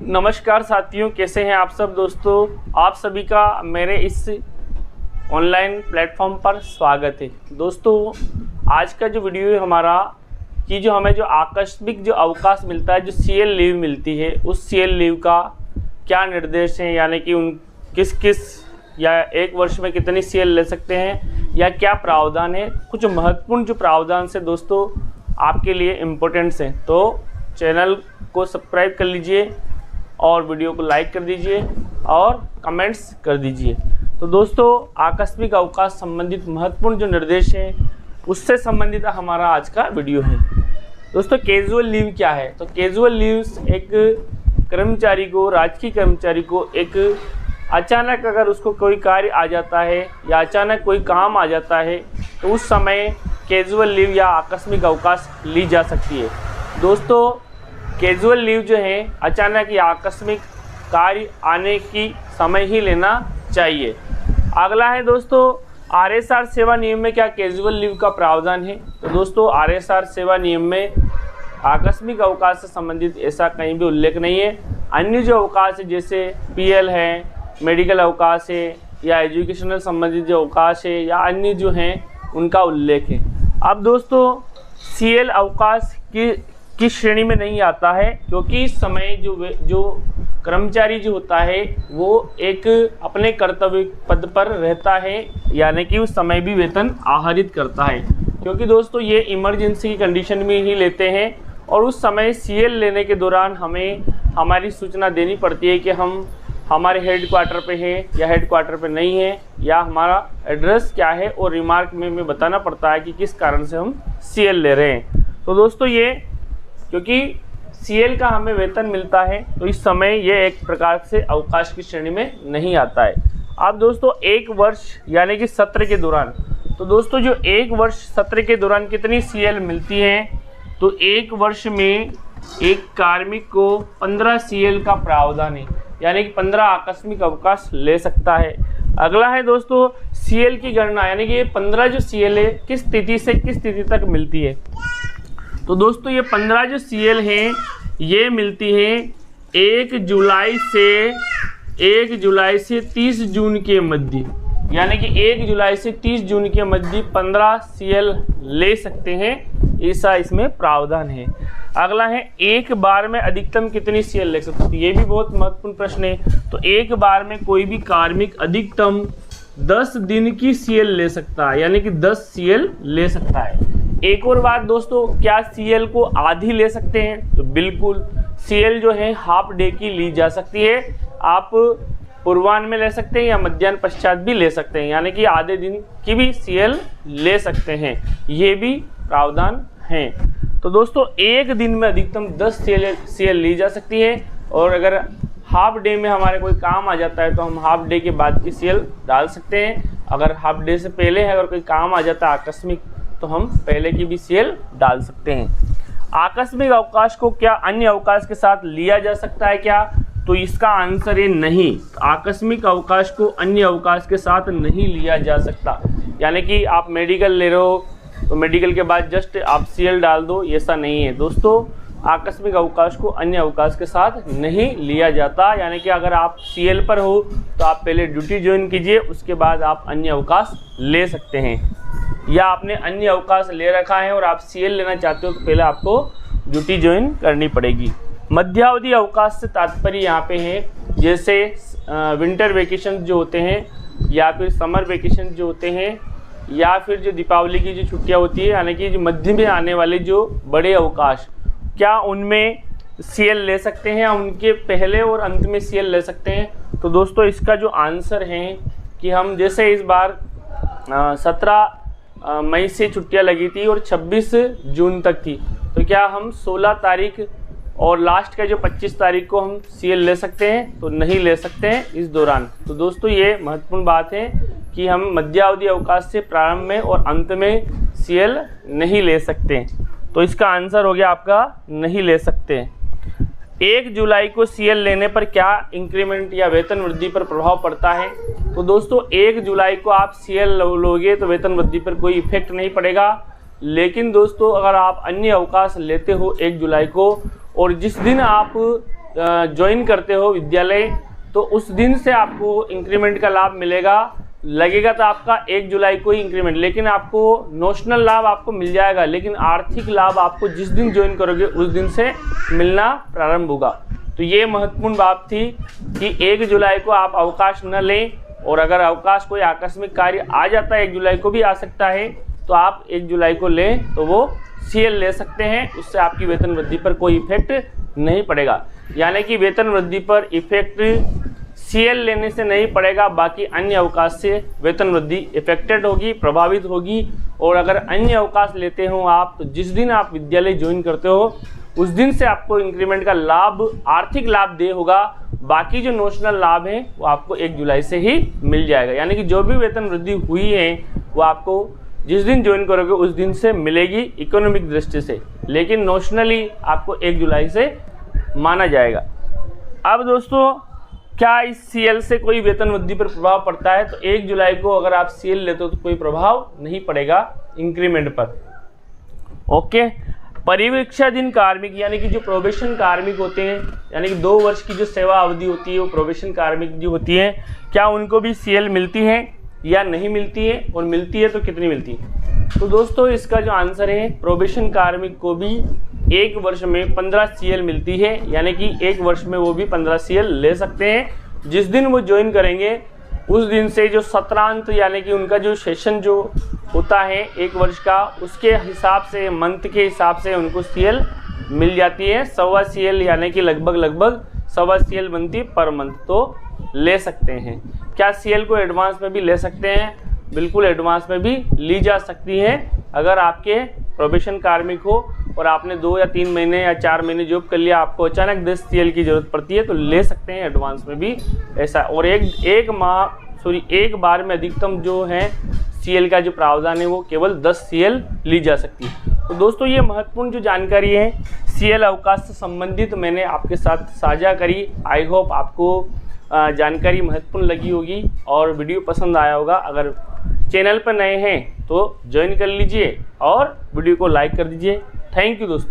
नमस्कार साथियों, कैसे हैं आप सब दोस्तों। आप सभी का मेरे इस ऑनलाइन प्लेटफॉर्म पर स्वागत है। दोस्तों, आज का जो वीडियो है हमारा कि जो हमें जो आकस्मिक जो अवकाश मिलता है, जो सीएल लीव मिलती है, उस सीएल लीव का क्या निर्देश है, यानी कि उन किस किस या एक वर्ष में कितनी सीएल ले सकते हैं या क्या प्रावधान है। कुछ महत्वपूर्ण जो प्रावधान से दोस्तों आपके लिए इम्पोर्टेंट्स हैं, तो चैनल को सब्सक्राइब कर लीजिए और वीडियो को लाइक कर दीजिए और कमेंट्स कर दीजिए। तो दोस्तों, आकस्मिक अवकाश संबंधित महत्वपूर्ण जो निर्देश हैं उससे संबंधित हमारा आज का वीडियो है। दोस्तों, कैजुअल लीव क्या है? तो कैजुअल लीव्स एक कर्मचारी को, राजकीय कर्मचारी को एक अचानक अगर उसको कोई कार्य आ जाता है या अचानक कोई काम आ जाता है तो उस समय कैजुअल लीव या आकस्मिक अवकाश ली जा सकती है। दोस्तों, कैजुअल लीव जो है अचानक या आकस्मिक कार्य आने की समय ही लेना चाहिए। अगला है दोस्तों, आरएसआर सेवा नियम में क्या कैजुअल लीव का प्रावधान है? तो दोस्तों, आरएसआर सेवा नियम में आकस्मिक अवकाश से संबंधित ऐसा कहीं भी उल्लेख नहीं है। अन्य जो अवकाश है जैसे पीएल है, मेडिकल अवकाश है या एजुकेशनल संबंधित जो अवकाश है या अन्य जो हैं उनका उल्लेख है। अब दोस्तों, सीएल अवकाश किस श्रेणी में नहीं आता है, क्योंकि इस समय जो कर्मचारी जो होता है वो एक अपने कर्तव्य पद पर रहता है, यानी कि उस समय भी वेतन आहरित करता है। क्योंकि दोस्तों, ये इमरजेंसी की कंडीशन में ही लेते हैं और उस समय सीएल लेने के दौरान हमें हमारी सूचना देनी पड़ती है कि हम हमारे हेड क्वार्टर पे हैं या हेड क्वार्टर पे नहीं है, या हमारा एड्रेस क्या है, और रिमार्क में हमें बताना पड़ता है कि किस कारण से हम सीएल ले रहे हैं। तो दोस्तों, ये क्योंकि सीएल का हमें वेतन मिलता है तो इस समय ये एक प्रकार से अवकाश की श्रेणी में नहीं आता है। अब दोस्तों, एक वर्ष यानी कि सत्र के दौरान, तो दोस्तों जो एक वर्ष सत्र के दौरान कितनी सीएल मिलती है? तो एक वर्ष में एक कार्मिक को 15 सीएल का प्रावधान है, यानी कि 15 आकस्मिक अवकाश ले सकता है। अगला है दोस्तों, सीएल की गणना, यानी कि ये 15 जो सीएल है किस तिथि से किस तिथि तक मिलती है? तो दोस्तों, ये 15 जो सीएल हैं ये मिलती है 1 जुलाई से 30 जून के मध्य, यानी कि 1 जुलाई से 30 जून के मध्य 15 सीएल ले सकते हैं, ऐसा इसमें प्रावधान है। अगला है, एक बार में अधिकतम कितनी सीएल ले सकते हैं? ये भी बहुत महत्वपूर्ण प्रश्न है। तो एक बार में कोई भी कार्मिक अधिकतम 10 दिन की सीएल ले सकता है, यानी कि 10 सीएल ले सकता है। एक और बात दोस्तों, क्या सीएल को आधी ले सकते हैं? तो बिल्कुल, सीएल जो है हाफ डे की ली जा सकती है। आप पूर्वाह्न में ले सकते हैं या मध्याह्न पश्चात भी ले सकते हैं, यानी कि आधे दिन की भी सीएल ले सकते हैं, ये भी प्रावधान है। तो दोस्तों, एक दिन में अधिकतम 10 सीएल ली जा सकती है, और अगर हाफ डे में हमारे कोई काम आ जाता है तो हम हाफ डे के बाद की सीएल डाल सकते हैं। अगर हाफ डे से पहले है अगर कोई काम आ जाता है आकस्मिक, तो हम पहले की भी सीएल डाल सकते हैं। आकस्मिक अवकाश को क्या अन्य अवकाश के साथ लिया जा सकता है क्या? तो इसका आंसर है नहीं। आकस्मिक अवकाश को अन्य अवकाश के साथ नहीं लिया जा सकता, यानी कि आप मेडिकल ले रहे हो तो मेडिकल के बाद जस्ट आप सीएल डाल दो, ऐसा नहीं है दोस्तों। आकस्मिक अवकाश को अन्य अवकाश के साथ नहीं लिया जाता, यानी कि अगर आप सीएल पर हो तो आप पहले ड्यूटी ज्वाइन कीजिए, उसके बाद आप अन्य अवकाश ले सकते हैं। या आपने अन्य अवकाश ले रखा है और आप सीएल लेना चाहते हो तो पहले आपको ड्यूटी ज्वाइन करनी पड़ेगी। मध्यावधि अवकाश से तात्पर्य यहाँ पे है जैसे विंटर वेकेशन जो होते हैं, या फिर समर वेकेशन जो होते हैं, या फिर जो दीपावली की जो छुट्टियाँ होती है, यानी कि जो मध्य में आने वाले जो बड़े अवकाश, क्या उनमें सीएल ले सकते हैं या उनके पहले और अंत में सीएल ले सकते हैं? तो दोस्तों, इसका जो आंसर है कि हम जैसे इस बार 17 मई से छुट्टियां लगी थी और 26 जून तक थी, तो क्या हम 16 तारीख और लास्ट का जो 25 तारीख को हम सीएल ले सकते हैं? तो नहीं ले सकते हैं इस दौरान। तो दोस्तों, ये महत्वपूर्ण बात है कि हम मध्यावधि अवकाश से प्रारंभ में और अंत में सीएल नहीं ले सकते। तो इसका आंसर हो गया आपका नहीं ले सकते। 1 जुलाई को सीएल लेने पर क्या इंक्रीमेंट या वेतन वृद्धि पर प्रभाव पड़ता है? तो दोस्तों, 1 जुलाई को आप सीएल लोगे तो वेतन वृद्धि पर कोई इफेक्ट नहीं पड़ेगा, लेकिन दोस्तों अगर आप अन्य अवकाश लेते हो 1 जुलाई को और जिस दिन आप ज्वाइन करते हो विद्यालय, तो उस दिन से आपको इंक्रीमेंट का लाभ मिलेगा। लगेगा तो आपका 1 जुलाई को ही इंक्रीमेंट, लेकिन आपको नोशनल लाभ आपको मिल जाएगा, लेकिन आर्थिक लाभ आपको जिस दिन ज्वाइन करोगे उस दिन से मिलना प्रारंभ होगा। तो ये महत्वपूर्ण बात थी कि 1 जुलाई को आप अवकाश न लें, और अगर अवकाश कोई आकस्मिक कार्य आ जाता है 1 जुलाई को भी आ सकता है, तो आप 1 जुलाई को लें तो वो CL ले सकते हैं, उससे आपकी वेतन वृद्धि पर कोई इफेक्ट नहीं पड़ेगा। यानी कि वेतन वृद्धि पर इफेक्ट CL लेने से नहीं पड़ेगा, बाकी अन्य अवकाश से वेतन वृद्धि इफेक्टेड होगी, प्रभावित होगी। और अगर अन्य अवकाश लेते हो आप, तो जिस दिन आप विद्यालय ज्वाइन करते हो उस दिन से आपको इंक्रीमेंट का लाभ, आर्थिक लाभ दे होगा। बाकी जो नोशनल लाभ है वो आपको 1 जुलाई से ही मिल जाएगा। यानी कि जो भी वेतन वृद्धि हुई है वो आपको जिस दिन ज्वाइन करोगे उस दिन से मिलेगी इकोनॉमिक दृष्टि से, लेकिन नोशनली आपको 1 जुलाई से माना जाएगा। अब दोस्तों, क्या इस CL से कोई वेतन वृद्धि पर प्रभाव पड़ता है? तो 1 जुलाई को अगर आप CL लेते हो तो कोई प्रभाव नहीं पड़ेगा इंक्रीमेंट पर। ओके, परिवीक्षाधीन कार्मिक यानी कि जो प्रोबेशन कार्मिक होते हैं, यानी कि 2 वर्ष की जो सेवा अवधि होती है वो प्रोबेशन कार्मिक जो होती है, क्या उनको भी CL मिलती है या नहीं मिलती है, और मिलती है तो कितनी मिलती है? तो दोस्तों, इसका जो आंसर है, प्रोबेशन कार्मिक को भी 1 वर्ष में 15 CL मिलती है। यानी कि 1 वर्ष में वो भी 15 CL ले सकते हैं। जिस दिन वो ज्वाइन करेंगे उस दिन से जो सत्रांत यानी कि उनका जो सेशन जो होता है 1 वर्ष का, उसके हिसाब से, मंथ के हिसाब से उनको CL मिल जाती है। 1.25 CL यानी कि लगभग 1.25 CL बनती है पर मंथ, तो ले सकते हैं। क्या CL को एडवांस में भी ले सकते हैं? बिल्कुल, एडवांस में भी ली जा सकती है। अगर आपके प्रोबेशन कार्मिक हो और आपने 2 या 3 महीने या 4 महीने जॉब कर लिया, आपको अचानक 10 CL की जरूरत पड़ती है तो ले सकते हैं एडवांस में भी ऐसा। और एक बार में अधिकतम जो है CL का जो प्रावधान है वो केवल 10 CL ली जा सकती है। तो दोस्तों, ये महत्वपूर्ण जो जानकारी है CL अवकाश से संबंधित मैंने आपके साथ साझा करी। आई होप आपको जानकारी महत्वपूर्ण लगी होगी और वीडियो पसंद आया होगा। अगर चैनल पर नए हैं तो ज्वाइन कर लीजिए और वीडियो को लाइक कर दीजिए। थैंक यू दोस्तों।